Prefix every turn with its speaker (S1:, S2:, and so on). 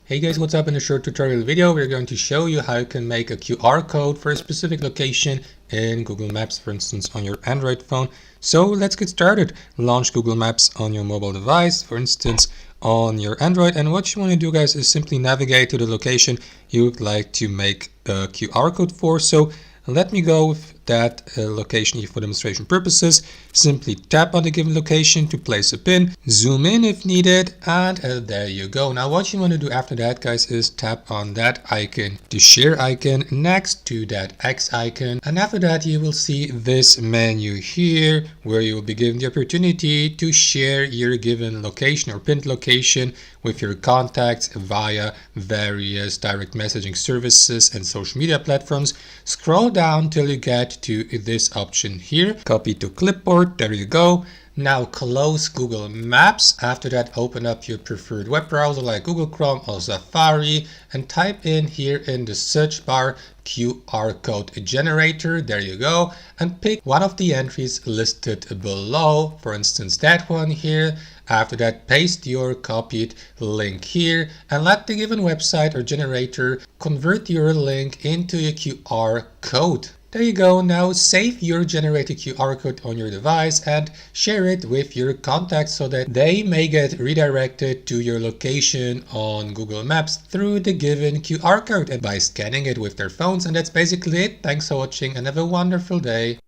S1: Hey guys, what's up? In a short tutorial video, we're going to show you how you can make a QR code for a specific location in Google Maps, for instance, on your Android phone. So let's get started. Launch Google Maps on your mobile device, for instance, on your Android. And what you want to do, guys, is simply navigate to the location you would like to make a QR code for. So let me go with that location here for demonstration purposes. Simply tap on the given location to place a pin, zoom in if needed, and there you go. Now what you want to do after that, guys, is tap on that icon, the share icon next to that X icon, and after that you will see this menu here where you will be given the opportunity to share your given location or pinned location with your contacts via various direct messaging services and social media platforms. Scroll down till you get to this option here, copy to clipboard, there you go. Now close Google Maps. After that, open up your preferred web browser like Google Chrome or Safari and type in here in the search bar QR code generator, there you go, and pick one of the entries listed below, for instance that one here. After that, paste your copied link here and let the given website or generator convert your link into a QR code. There you go. Now save your generated QR code on your device and share it with your contacts so that they may get redirected to your location on Google Maps through the given QR code and by scanning it with their phones. And that's basically it. Thanks for watching and have a wonderful day.